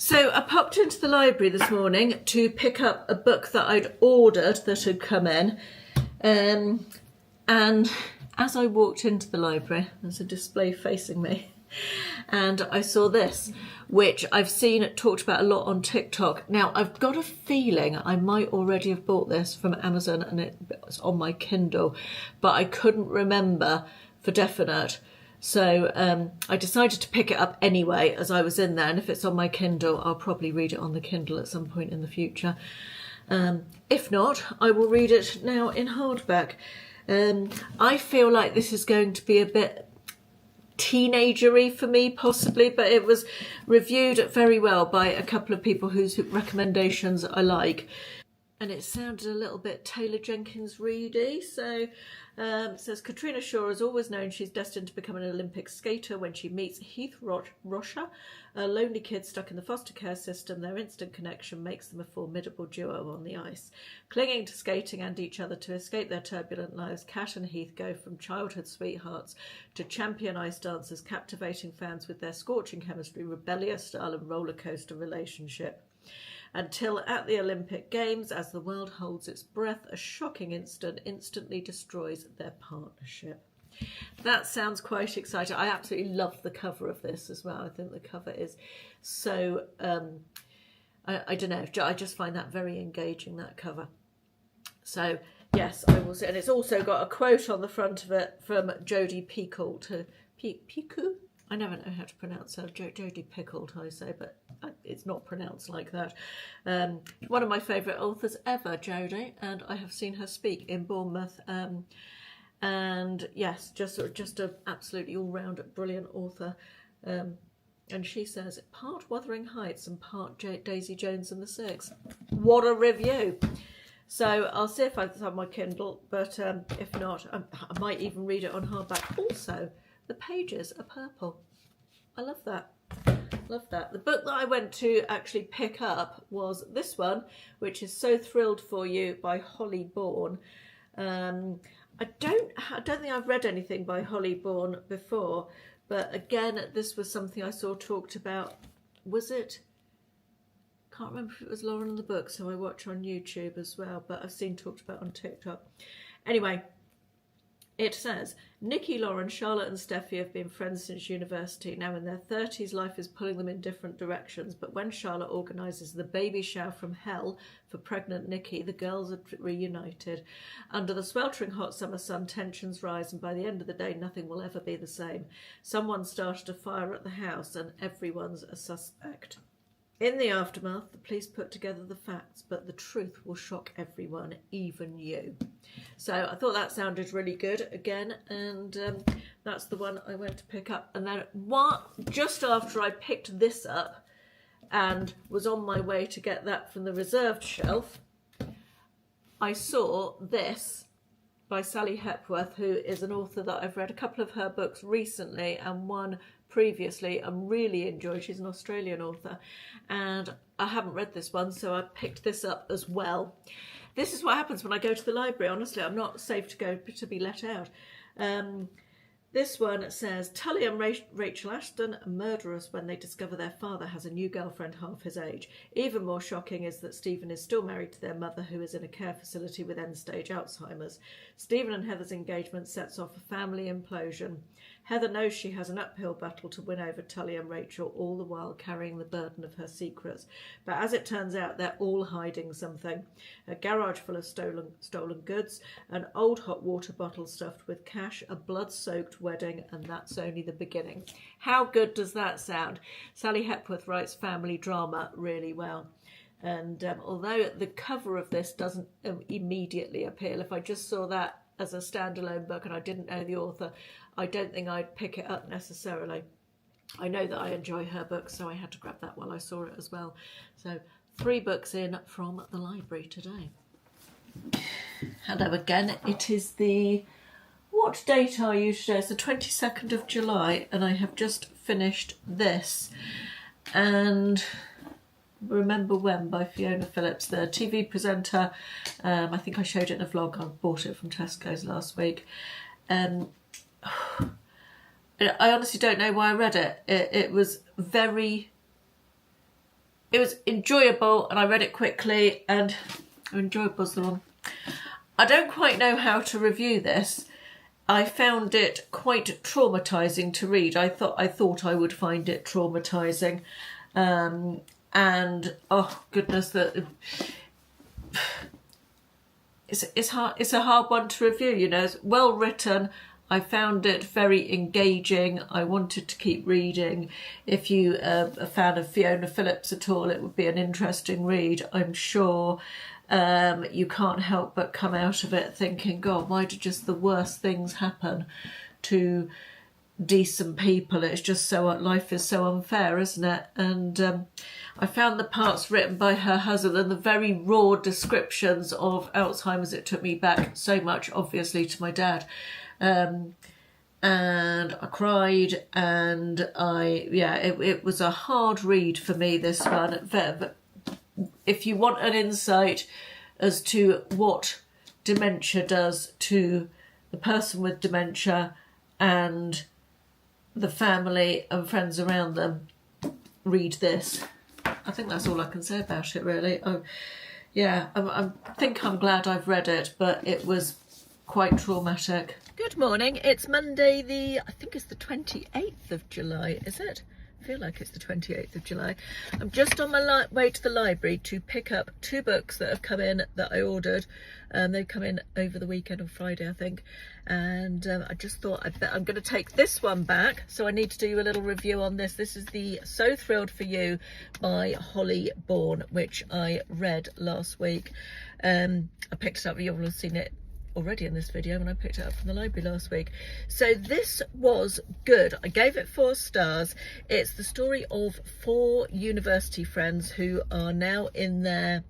So I popped into the library this morning to pick up a book that I'd ordered that had come in. And as I walked into the library, there's a display facing me. And I saw this, which I've seen talked about a lot on TikTok. Now, I've got a feeling I might already have bought this from Amazon and it's on my Kindle, but I couldn't remember for definite. So I decided to pick it up anyway as I was in there, and if it's on my Kindle, I'll probably read it on the Kindle at some point in the future. If not, I will read it now in hardback. I feel like this is going to be a bit teenagery for me, possibly, but it was reviewed very well by a couple of people whose recommendations I like. And it sounded a little bit Taylor Jenkins Reedy. So it says, Katrina Shaw has always known she's destined to become an Olympic skater when she meets Heath Rocha, a lonely kid stuck in the foster care system. Their instant connection makes them a formidable duo on the ice. Clinging to skating and each other to escape their turbulent lives, Kat and Heath go from childhood sweethearts to champion ice dancers, captivating fans with their scorching chemistry, rebellious style and roller coaster relationship. Until at the Olympic Games, as the world holds its breath, a shocking incident instantly destroys their partnership. That sounds quite exciting. I absolutely love the cover of this as well. I think the cover is so, I don't know, I just find that very engaging, that cover. So, yes, I will say. And it's also got a quote on the front of it from Jodi Picoult. Picoult? I never know how to pronounce her. Jodi Picoult, I say, but it's not pronounced like that. One of my favourite authors ever, Jodi, and I have seen her speak in Bournemouth. And yes, just an absolutely all-round brilliant author. And she says, part Wuthering Heights and part Daisy Jones and the Six. What a review! So I'll see if it's on my Kindle, but if not, I might even read it on hardback. Also, the pages are purple. I love that. Love that. The book that I went to actually pick up was this one, which is So Thrilled for You by Holly Bourne. I don't think I've read anything by Holly Bourne before, but again, this was something I saw talked about. Was it? Can't remember if it was Lauren in the book, so I watch on YouTube as well, but I've seen talked about on TikTok. Anyway, it says, Nikki, Lauren, Charlotte and Steffi have been friends since university. Now in their 30s, life is pulling them in different directions. But when Charlotte organises the baby shower from hell for pregnant Nikki, the girls are reunited. Under the sweltering hot summer sun, tensions rise, and by the end of the day, nothing will ever be the same. Someone started a fire at the house and everyone's a suspect. In the aftermath, the police put together the facts, but the truth will shock everyone, even you. So I thought that sounded really good again, and that's the one I went to pick up. And then just after I picked this up and was on my way to get that from the reserved shelf, I saw this by Sally Hepworth, who is an author that I've read a couple of her books recently and one previously and really enjoyed. She's an Australian author, and I haven't read this one, so I picked this up as well. This is what happens when I go to the library. Honestly, I'm not safe to be let out. This one says, Tully and Rachel Ashton are murderous when they discover their father has a new girlfriend half his age. Even more shocking is that Stephen is still married to their mother, who is in a care facility with end-stage Alzheimer's. Stephen and Heather's engagement sets off a family implosion. Heather knows she has an uphill battle to win over Tully and Rachel, all the while carrying the burden of her secrets. But as it turns out, they're all hiding something. A garage full of stolen goods, an old hot water bottle stuffed with cash, a blood-soaked wedding, and that's only the beginning. How good does that sound? Sally Hepworth writes family drama really well. And although the cover of this doesn't immediately appeal, if I just saw that as a standalone book and I didn't know the author, I don't think I'd pick it up necessarily. I know that I enjoy her books, so I had to grab that while I saw it as well. So 3 books in from the library today. Hello again. It is what date are you today? It's the 22nd of July, and I have just finished this. And Remember When by Fiona Phillips, the TV presenter. I think I showed it in a vlog. I bought it from Tesco's last week. I honestly don't know why I read it. It was very it was enjoyable, and I read it quickly, and enjoyable's the one. I don't quite know how to review this. I found it quite traumatizing to read. I thought I would find it traumatizing, and oh goodness, that it's hard. It's a hard one to review. You know, it's well written. I found it very engaging. I wanted to keep reading. If you are a fan of Fiona Phillips at all, it would be an interesting read, I'm sure. You can't help but come out of it thinking, God, why do just the worst things happen to decent people? It's just so, life is so unfair, isn't it? And I found the parts written by her husband and the very raw descriptions of Alzheimer's. It took me back so much, obviously, to my dad. And I cried, and it was a hard read for me, this one. But if you want an insight as to what dementia does to the person with dementia and the family and friends around them, read this. I think that's all I can say about it, really. I think I'm glad I've read it, but it was quite traumatic. Good morning. It's Monday, I think it's the 28th of July, is it? I feel like it's the 28th of July. I'm just on my way to the library to pick up 2 books that have come in that I ordered. They've come in over the weekend on Friday, I think. And I just thought I'm going to take this one back. So I need to do a little review on this. This is the So Thrilled for You by Holly Bourne, which I read last week. I picked it up. You'll have seen it already in this video when I picked it up from the library last week. So this was good. I gave it 4 stars. It's the story of 4 university friends who are now in their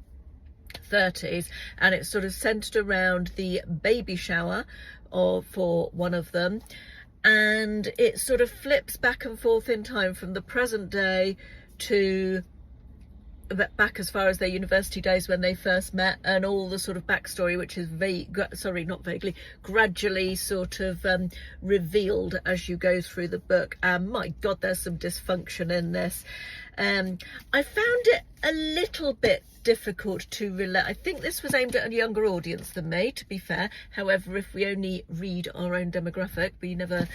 30s, and it's sort of centered around the baby shower for one of them, and it sort of flips back and forth in time from the present day to back as far as their university days when they first met, and all the sort of backstory, which is gradually sort of revealed as you go through the book. And my God, there's some dysfunction in this. I found it a little bit difficult to relate. I think this was aimed at a younger audience than me, to be fair. However, if we only read our own demographic, we never,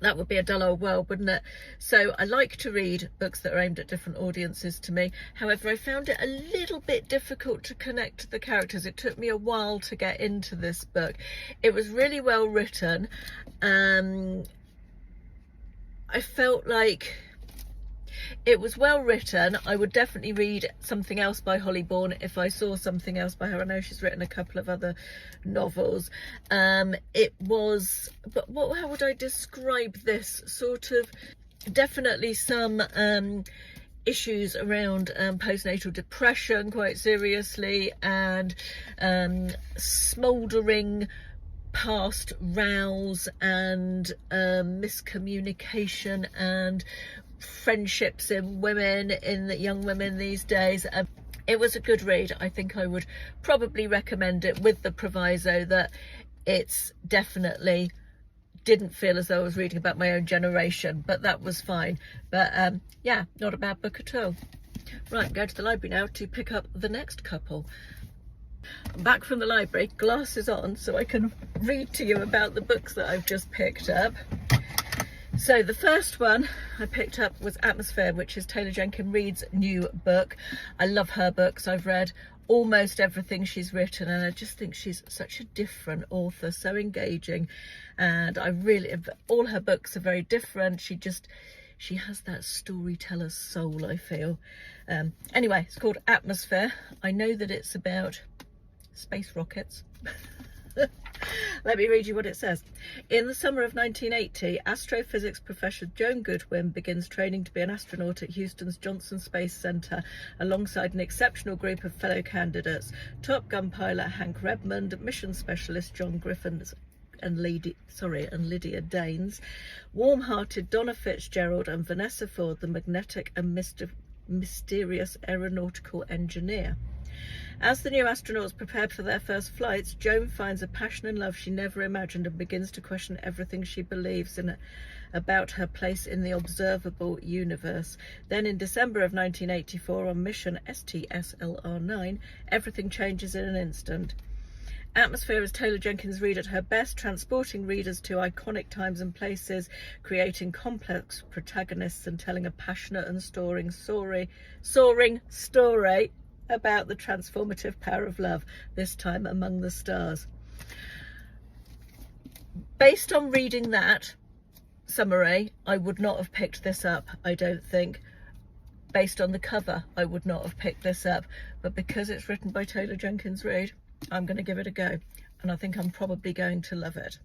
that would be a dull old world, wouldn't it? So I like to read books that are aimed at different audiences to me. However, I found it a little bit difficult to connect to the characters. It took me a while to get into this book. It was really well written. I felt like it was well written. I would definitely read something else by Holly Bourne if I saw something else by her. I know she's written a couple of other novels. It was, but how would I describe this? Sort of definitely some issues around postnatal depression, quite seriously, and smouldering past rows and miscommunication and friendships in women, in the young women these days. It was a good read. I think I would probably recommend it, with the proviso that it's definitely didn't feel as though I was reading about my own generation, but that was fine. But yeah, not a bad book at all. Right, I'm going to the library now to pick up the next couple. I'm back from the library, glasses on, so I can read to you about the books that I've just picked up. So the first one I picked up was Atmosphere, which is Taylor Jenkins Reid's new book. I love her books. I've read almost everything she's written, and I just think she's such a different author, so engaging. And all her books are very different. She has that storyteller's soul, I feel. Anyway, it's called Atmosphere. I know that it's about space rockets. Let me read you what it says. In the summer of 1980, astrophysics professor Joan Goodwin begins training to be an astronaut at Houston's Johnson Space Center alongside an exceptional group of fellow candidates: Top Gun pilot Hank Redmond, mission specialist John Griffiths and Lydia Danes, warm-hearted Donna Fitzgerald, and Vanessa Ford, the magnetic and mysterious aeronautical engineer. As the new astronauts prepared for their first flights, Joan finds a passion and love she never imagined and begins to question everything she believes in about her place in the observable universe. Then in December of 1984, on mission STSLR-9, everything changes in an instant. Atmosphere is Taylor Jenkins Reid at her best, transporting readers to iconic times and places, creating complex protagonists and telling a passionate and soaring story about the transformative power of love, this time among the stars. Based on reading that summary, I would not have picked this up, I don't think. Based on the cover, I would not have picked this up. But because it's written by Taylor Jenkins Reid, I'm going to give it a go. And I think I'm probably going to love it.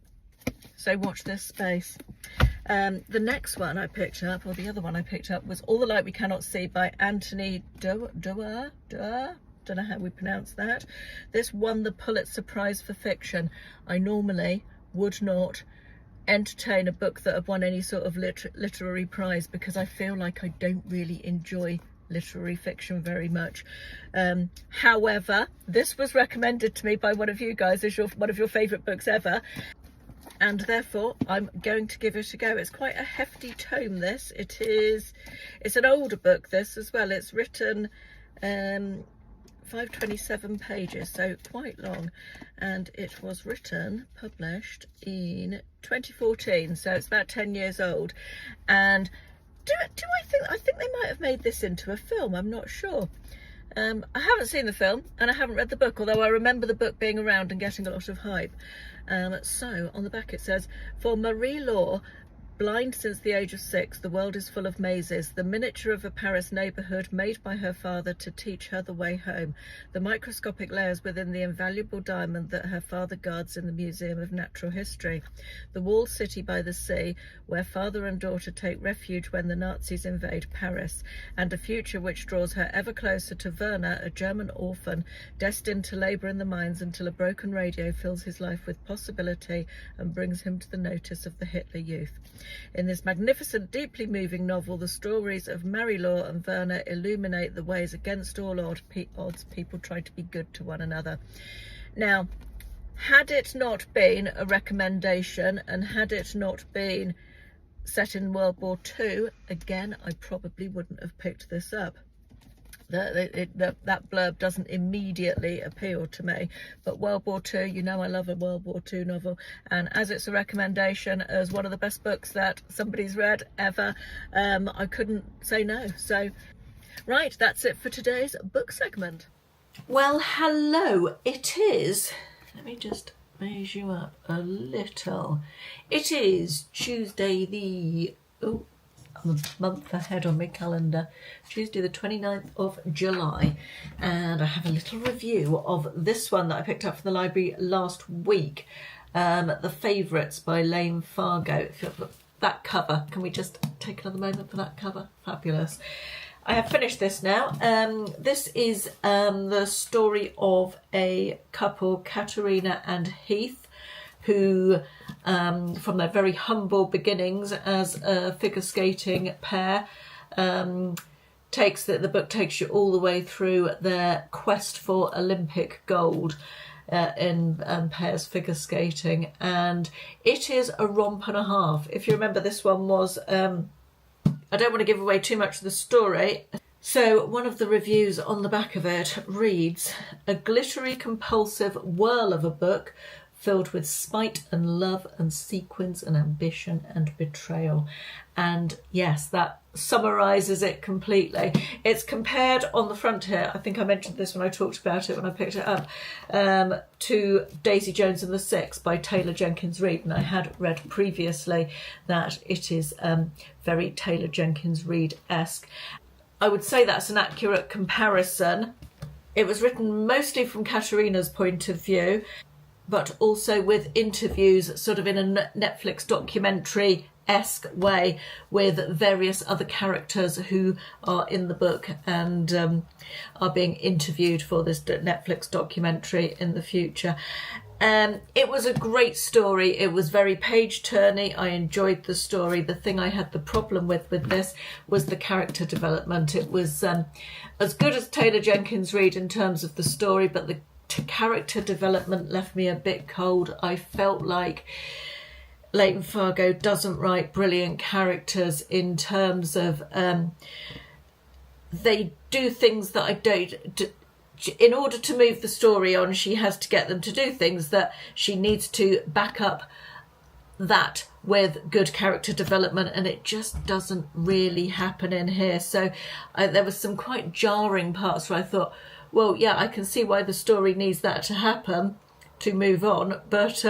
So watch this space. The next one I picked up, or the other one I picked up, was All the Light We Cannot See by Anthony Doerr. Don't know how we pronounce that. This won the Pulitzer Prize for fiction. I normally would not entertain a book that have won any sort of literary prize because I feel like I don't really enjoy literary fiction very much. However, this was recommended to me by one of you guys as one of your favourite books ever, and therefore I'm going to give it a go. It's quite a hefty tome, this. It's an older book, this, as well. It's written 527 pages, so quite long, and it was published in 2014, so it's about 10 years old. And I think they might have made this into a film, I'm not sure. I haven't seen the film and I haven't read the book, although I remember the book being around and getting a lot of hype. So on the back it says, for Marie Laure, blind since the age of 6, the world is full of mazes, the miniature of a Paris neighbourhood made by her father to teach her the way home, the microscopic layers within the invaluable diamond that her father guards in the Museum of Natural History, the walled city by the sea, where father and daughter take refuge when the Nazis invade Paris, and a future which draws her ever closer to Werner, a German orphan, destined to labour in the mines until a broken radio fills his life with possibility and brings him to the notice of the Hitler Youth. In this magnificent, deeply moving novel, the stories of Marie Laure and Werner illuminate the ways against all odds people try to be good to one another. Now, had it not been a recommendation and had it not been set in World War II, again, I probably wouldn't have picked this up. That blurb doesn't immediately appeal to me, but World War II, you know I love a World War II novel, and as it's a recommendation as one of the best books that somebody's read ever, I couldn't say no. So right, that's it for today's book segment. Well, hello, it is, let me just raise you up a little, it is Tuesday I'm a month ahead on my calendar, Tuesday the 29th of July, and I have a little review of this one that I picked up from the library last week, The Favourites by Lane Fargo. If you look at that cover, can we just take another moment for that cover? Fabulous. I have finished this now. This is the story of a couple, Katerina and Heath, who from their very humble beginnings as a figure skating pair, the book takes you all the way through their quest for Olympic gold in pairs figure skating, and it is a romp and a half. If you remember, this one was, I don't want to give away too much of the story, so one of the reviews on the back of it reads, a glittery compulsive whirl of a book filled with spite and love and sequence and ambition and betrayal. And yes, that summarises it completely. It's compared on the front here, I think I mentioned this when I talked about it when I picked it up, to Daisy Jones and the Six by Taylor Jenkins Reid, and I had read previously that it is very Taylor Jenkins Reid-esque. I would say that's an accurate comparison. It was written mostly from Katerina's point of view, but also with interviews sort of in a Netflix documentary-esque way with various other characters who are in the book and are being interviewed for this Netflix documentary in the future. It was a great story. It was very page-turny. I enjoyed the story. The thing I had the problem with this was the character development. It was as good as Taylor Jenkins Reid in terms of the story, but the character development left me a bit cold. I felt like Leighton Fargo doesn't write brilliant characters in terms of they do things that I don't. In order to move the story on, she has to get them to do things that she needs to back up that with good character development, and it just doesn't really happen in here. So there was some quite jarring parts where I thought, well, yeah, I can see why the story needs that to happen to move on, but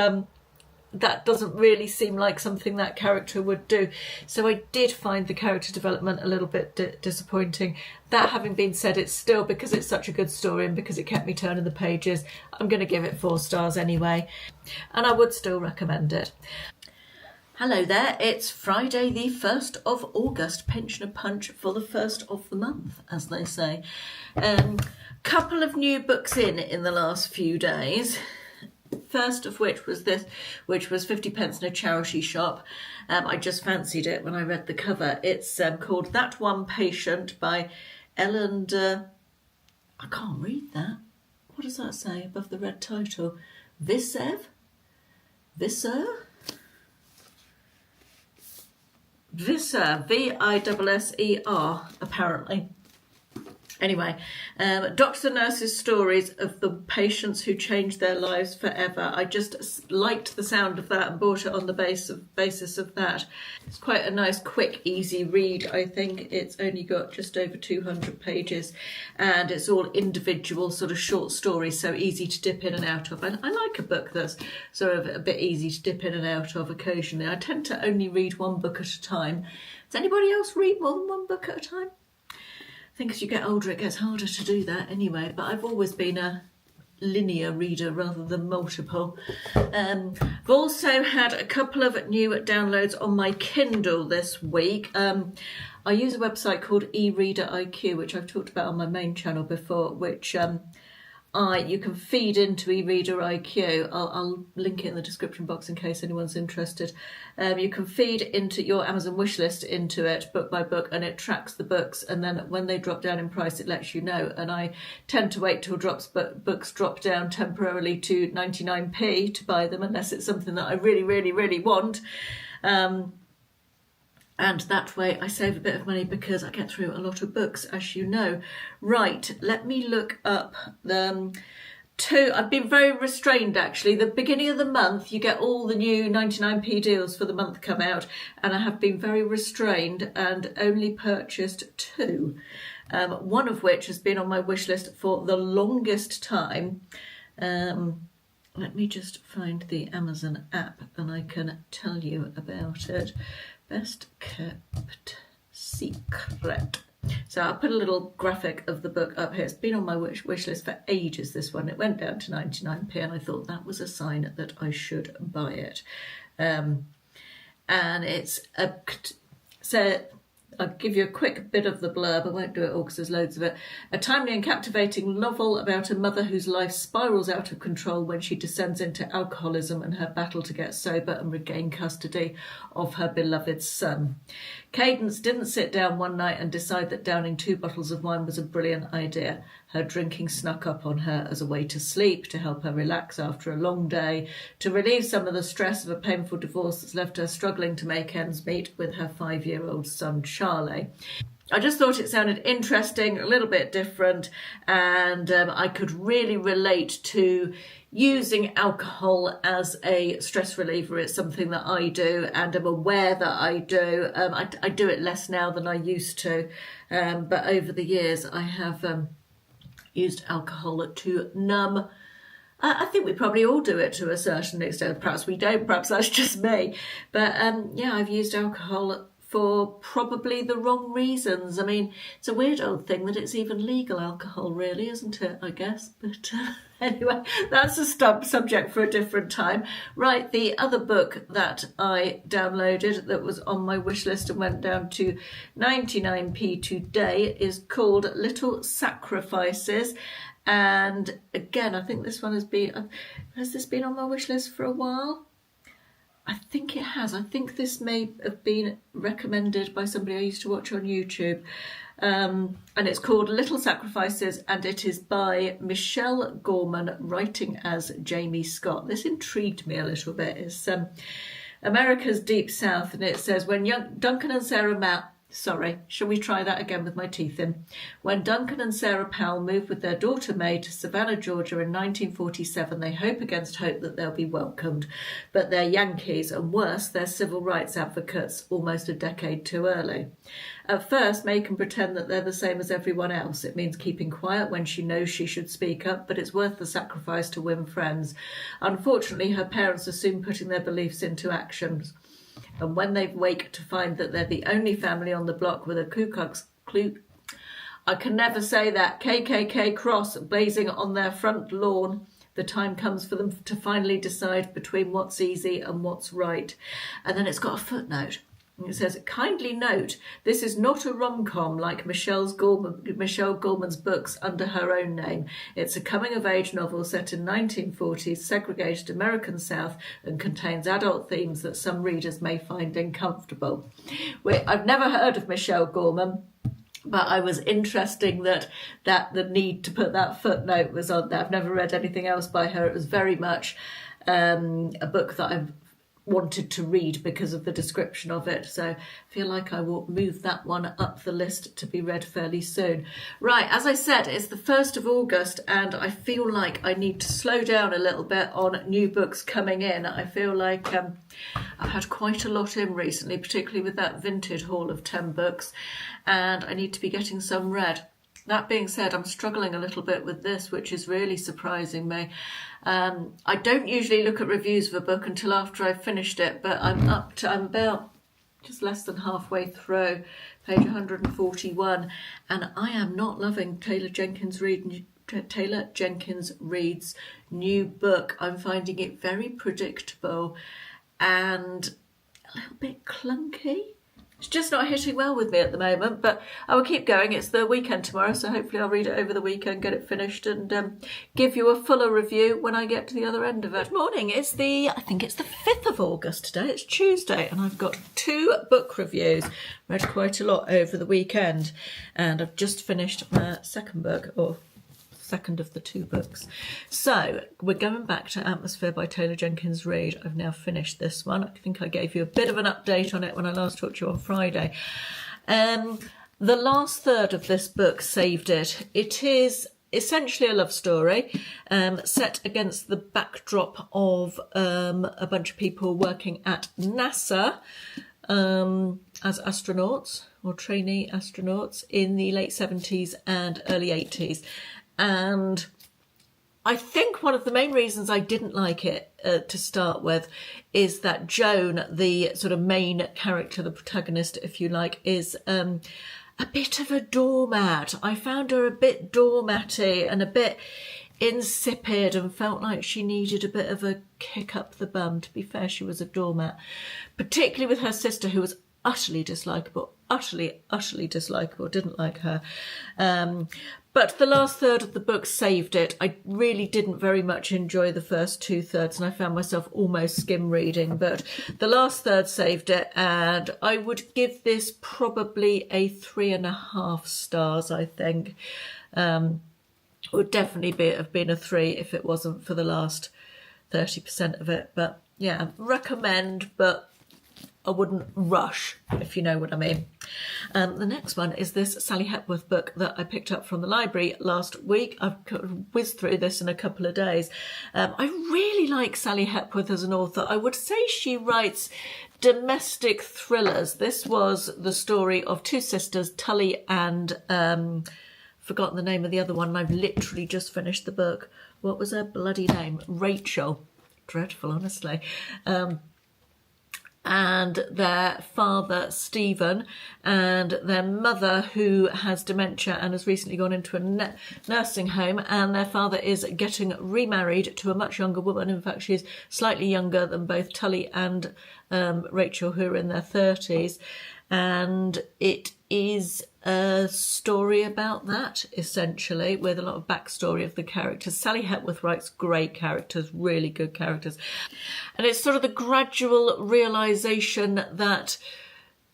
that doesn't really seem like something that character would do. So I did find the character development a little bit disappointing. That having been said, it's still, because it's such a good story and because it kept me turning the pages, I'm going to give it 4 stars anyway. And I would still recommend it. Hello there, it's Friday the 1st of August, pensioner punch for the 1st of the month, as they say. Couple of new books in the last few days. First of which was this, which was 50 pence in a charity shop. I just fancied it when I read the cover. It's called That One Patient by Ellen I can't read that. What does that say above the red title? Visser, Visser, apparently. Anyway, doctors and nurses' stories of the patients who changed their lives forever. I just liked the sound of that and bought it on the basis of that. It's quite a nice, quick, easy read, I think. It's only got just over 200 pages and it's all individual sort of short stories, so easy to dip in and out of. And I like a book that's sort of a bit easy to dip in and out of occasionally. I tend to only read one book at a time. Does anybody else read more than one book at a time? I think as you get older it gets harder to do that anyway, but I've always been a linear reader rather than multiple. I've also had a couple of new downloads on my Kindle this week. I use a website called eReader IQ, which I've talked about on my main channel before, which you can feed into eReader IQ. I'll link it in the description box in case anyone's interested. You can feed into your Amazon wishlist into it book by book, and it tracks the books, and then when they drop down in price it lets you know. And I tend to wait till books drop down temporarily to 99p to buy them, unless it's something that I really, really, really want. And that way I save a bit of money because I get through a lot of books, as you know. Right, let me look up I've been very restrained actually. The beginning of the month you get all the new 99p deals for the month come out, and I have been very restrained and only purchased 2. One of which has been on my wish list for the longest time. Let me just find the Amazon app and I can tell you about it. Best kept secret. So I'll put a little graphic of the book up here. It's been on my wish list for ages, this one. It went down to 99p and I thought that was a sign that I should buy it. And it's so I'll give you a quick bit of the blurb. I won't do it all because there's loads of it. A timely and captivating novel about a mother whose life spirals out of control when she descends into alcoholism and her battle to get sober and regain custody of her beloved son. Cadence didn't sit down one night and decide that downing 2 bottles of wine was a brilliant idea. Her drinking snuck up on her as a way to sleep, to help her relax after a long day, to relieve some of the stress of a painful divorce that's left her struggling to make ends meet with her 5-year-old son, Charlie. I just thought it sounded interesting, a little bit different, and I could really relate to using alcohol as a stress reliever. It's something that I do and I'm aware that I do. I do it less now than I used to, but over the years I have used alcohol to numb. I think we probably all do it to a certain extent. Perhaps we don't, perhaps that's just me. But yeah, I've used alcohol for probably the wrong reasons. I mean, it's a weird old thing that it's even legal alcohol, really, isn't it, I guess? But anyway, that's a subject for a different time. Right, the other book that I downloaded that was on my wish list and went down to 99p today is called Little Sacrifices. And again, I think this one has this been on my wish list for a while? I think it has. I think this may have been recommended by somebody I used to watch on YouTube. And it's called Little Sacrifices, and it is by Michelle Gorman, writing as Jamie Scott. This intrigued me a little bit. It's America's Deep South, and it says, when Duncan and Sarah shall we try that again with my teeth in? When Duncan and Sarah Powell moved with their daughter May to Savannah, Georgia in 1947, they hope against hope that they'll be welcomed. But they're Yankees, and worse, they're civil rights advocates, almost a decade too early. At first, May can pretend that they're the same as everyone else. It means keeping quiet when she knows she should speak up, but it's worth the sacrifice to win friends. Unfortunately, her parents are soon putting their beliefs into actions. And when they wake to find that they're the only family on the block with a I can never say that, KKK cross blazing on their front lawn, the time comes for them to finally decide between what's easy and what's right. And then it's got a footnote. It says, kindly note, this is not a rom-com like Michelle Gorman's books under her own name. It's a coming-of-age novel set in 1940s segregated American South and contains adult themes that some readers may find uncomfortable. I've never heard of Michelle Gorman, but I was interested that the need to put that footnote was on there. I've never read anything else by her. It was very much a book that I've wanted to read because of the description of it, so I feel like I will move that one up the list to be read fairly soon. Right, as I said, it's the 1st of August and I feel like I need to slow down a little bit on new books coming in. I feel like I've had quite a lot in recently, particularly with that vintage haul of 10 books, and I need to be getting some read. That being said, I'm struggling a little bit with this, which is really surprising me. I don't usually look at reviews of a book until after I've finished it, but I'm about just less than halfway through, page 141, and I am not loving Taylor Jenkins Reid's new book. I'm finding it very predictable and a little bit clunky. It's just not hitting well with me at the moment, but I will keep going. It's the weekend tomorrow, so hopefully I'll read it over the weekend, get it finished, and give you a fuller review when I get to the other end of it. Good morning. I think it's the 5th of August today. It's Tuesday, and I've got 2 book reviews. Read quite a lot over the weekend, and I've just finished my second book, or second of the 2 books. So we're going back to Atmosphere by Taylor Jenkins Reid. I've now finished this one. I think I gave you a bit of an update on it when I last talked to you on Friday. The last third of this book, Saved It. It is essentially a love story set against the backdrop of a bunch of people working at NASA as astronauts or trainee astronauts in the late 70s and early 80s. And I think one of the main reasons I didn't like it to start with is that Joan, the sort of main character, the protagonist, if you like, is a bit of a doormat. I found her a bit doormatty and a bit insipid and felt like she needed a bit of a kick up the bum. To be fair, she was a doormat, particularly with her sister, who was utterly dislikable, utterly dislikable, didn't like her. But the last third of the book saved it. I really didn't very much enjoy the first 2/3, and I found myself almost skim reading, but the last third saved it, and I would give this probably a 3.5 stars, I think. Would definitely have been a 3 if it wasn't for the last 30% of it. But yeah, recommend, but I wouldn't rush, if you know what I mean. The next one is this Sally Hepworth book that I picked up from the library last week. I've whizzed through this in a couple of days. I really like Sally Hepworth as an author. I would say she writes domestic thrillers. This was the story of 2 sisters, Tully and forgotten the name of the other one, and I've literally just finished the book. What was her bloody name? Rachel. Dreadful, honestly. And their father, Stephen, and their mother, who has dementia and has recently gone into a nursing home, and their father is getting remarried to a much younger woman. In fact, she is slightly younger than both Tully and Rachel, who are in their 30s. And it is a story about that, essentially, with a lot of backstory of the characters. Sally Hepworth writes great characters, really good characters. And it's sort of the gradual realisation that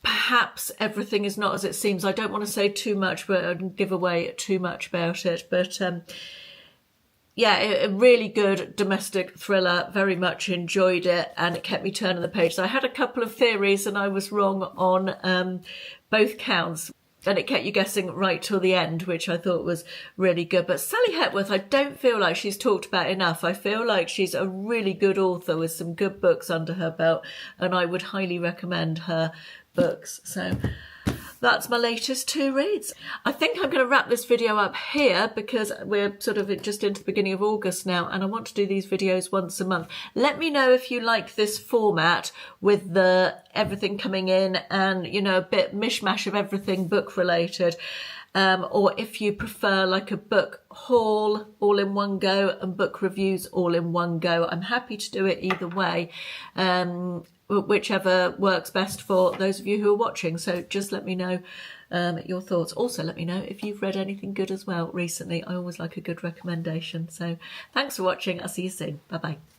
perhaps everything is not as it seems. I don't want to say too much, but I don't give away too much about it. But yeah, a really good domestic thriller. Very much enjoyed it, and it kept me turning the page. So I had a couple of theories, and I was wrong on both counts. And it kept you guessing right till the end, which I thought was really good. But Sally Hepworth, I don't feel like she's talked about enough. I feel like she's a really good author with some good books under her belt, and I would highly recommend her books. So that's my latest 2 reads. I think I'm going to wrap this video up here because we're sort of just into the beginning of August now, and I want to do these videos once a month. Let me know if you like this format with the everything coming in and, you know, a bit mishmash of everything book related. Or if you prefer like a book haul all in one go and book reviews all in one go. I'm happy to do it either way. Whichever works best for those of you who are watching. So just let me know your thoughts. Also let me know if you've read anything good as well recently. I always like a good recommendation. So thanks for watching. I'll see you soon. Bye bye.